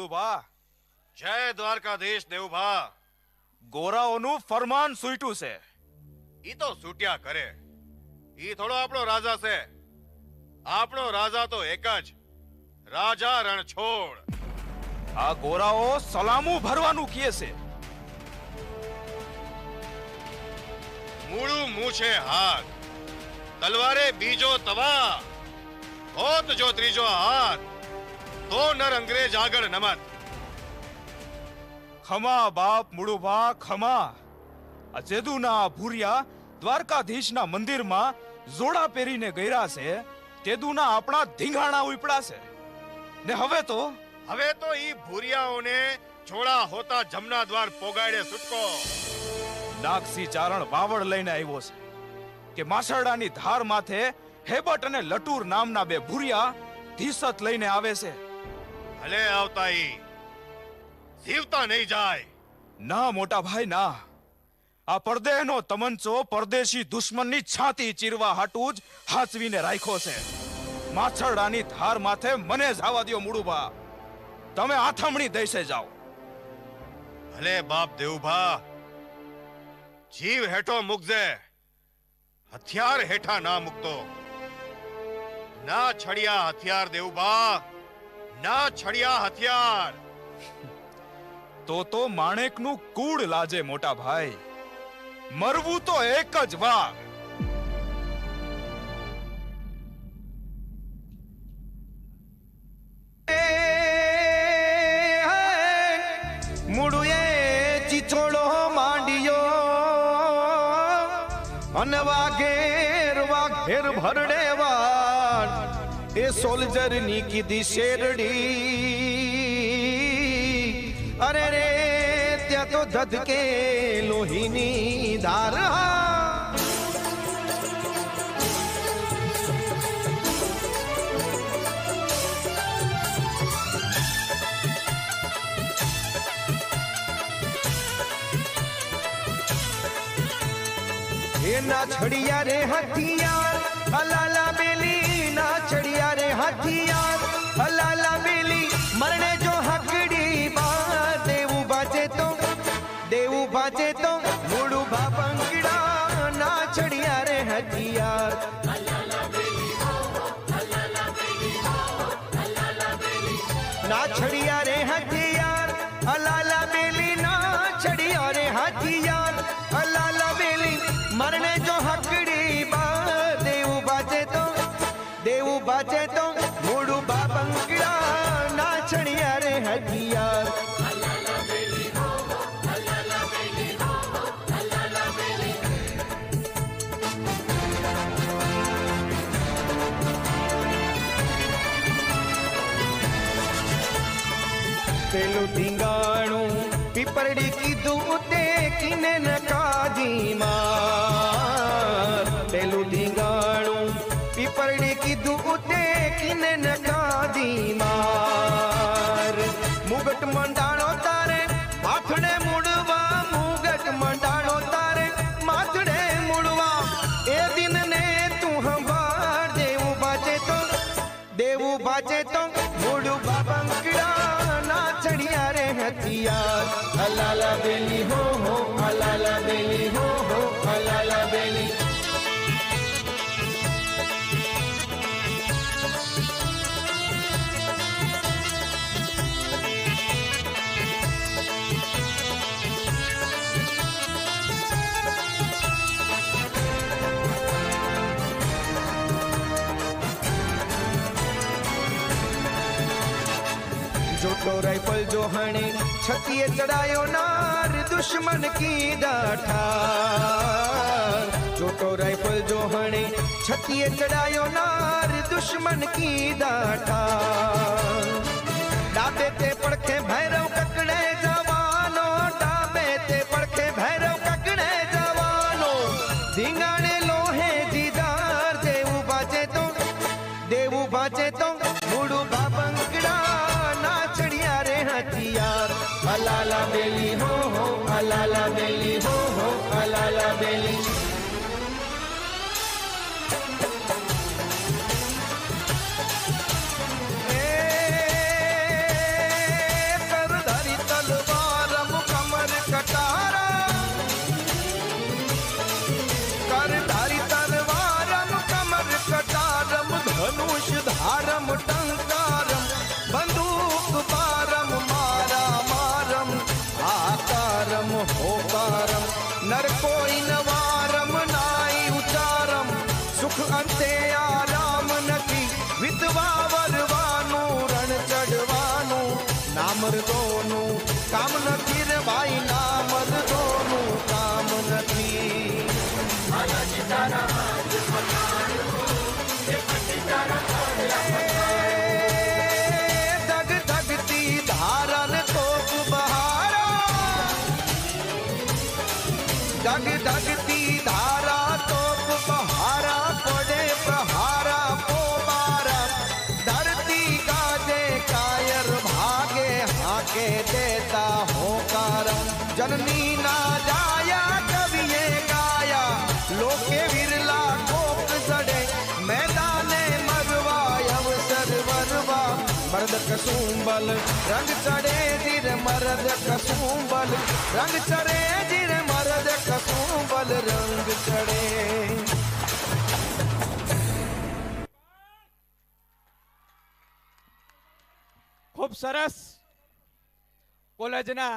મુડુભા. જય દ્વારકાધીશ દેવભા. ગોરાઓનું ફરમાન સૂટ્યું છે. ઈ તો સૂટ્યા કરે. ઈ થોડો આપણો રાજા છે. આપણો રાજા તો એક જ, રાજા રણછોડ. આ ગોરાઓ સલામું ભરવાનું કહે છે. મૂળું મૂછે હાથ, તલવારે બીજો તવા, હોત જો ત્રીજો હાથ તો નર અંગ્રેજ આગળ નમત. ખમા બાપ મુડુભા ખમા. આ જેદુના ભૂરિયા દ્વારકાધીશના મંદિરમાં જોડા પહેરીને ગયરા છે. તેદુના આપણા ધીંગાણા ઉપડા છે ને હવે તો ઈ ભૂરિયાઓને જોડા હોતા જમના દ્વાર પોગાડે છૂટકો. નાગસી ચારણ વાવડ લઈને આવ્યો છે કે માસરડાની ધાર માથે હેબટ અને લટુર નામના બે ભૂરિયા ધીસત લઈને આવે છે. ભલે આવતા ઈ જીવતા નહીં જાય. ના મોટા ભાઈ ના. આ પરદેહનો તમંચો પરદેશી દુશ્મનની છાતી ચીરવા હાટું જ હાચવીને રાખ્યો છે. માછરડાની ધાર માથે મને જવા દ્યો મુડુભા. તમે આથમણી દઈસે જાઓ. ભલે બાપ દેવભા, જીવ હેઠો મૂકજે, હથિયાર હેઠા ના મૂકતો. ના છડિયા હથિયાર દેવભા, ના છડિયા હથિયાર. તો માણેકનું કૂડ લાજે મોટા ભાઈ. મરવું તો એક જ વાર. મુડુએ ચીચોડો માંડ્યો અને વાઘેર ભરડે વાળ એ સોલ્જર ની કીધી શેરડી. અરે રે ત્યાં તો ધધકે લોહીની ધાર. ના છડિયા રે હથિયાર અલાલા બેલી, ના છડિયા રે હથિયાર અલાલા બેલી. મરણે જો હકડી બા દેવું બાજે તો મૂળું ભા બંગડા. ના છડિયા રે હથિયાર ના છડિયા રે હથિયાર અલાલા બેલી. ના છડિયા રે હથિયાર અલાલા બેલી. મરણે જો હકડી બા દેવું બાજે તો મૂળું બા બંગડા. ના છડિયા રે હથિયાર પેલું ધીંગાણું પીપરડી કીધું તે કિને ન કાજી માર. પેલું ધીંગાણું પીપરડી કીધું તે કિને ન કાજી માર. મુગટ મંડાણો તારે માથડે મુડવા, મુગટ મંડાણો તારે માથડે મુડવા. એ દિન ને તું સંભાળ દેવું બાજે તો મૂડું બાબંકડા. ના છડિયા રે હથિયાર અલાલા બેલી હો અલાલા બેલી હો અલાલા બેલી. જોટો રાइफल जो हणे छतिए चढ़ायो नार दुश्मन की ठार. जोटो राइफल जो हणे छतिए चढ़ायो नार दुश्मन की ठार. डाबे ते पड़खे भैरव ककड़े जवानो, डाबे ते पड़खे भैरव ककड़े जवानो. धींगाणे लोहे दीदार देवू बाजे तो मूड़ू बाबंकड़ा. ना छड़िया रे हथियार अलाला बेली हो अलाला बेली हो अलाला बेली. નામર્દોનું કામ નથી રે ભાઈ, નામર્દોનું કામ નથી. ધગ ધગતી ધારા ને તોપ બહારા, ધગ ધગતી ધારા તોપ બહારા, પડે પ્રહારા પોબારા, ધરતી ગાજે કાયર ભાગે, હાકે દેતા હોકાર. જનની ના જાયા કવિએ ગાયા, લોકે વિરલા કોક સડે, મેદાને મરવા અવસર વરવા. મર્દ કસુંબલ રંગ ચડે ધીર, મર્દ કસુંબલ રંગ ચડે ધીર, મર્દ કસુંબલ રંગ ચડે. ખૂબ સરસ. કોલેજના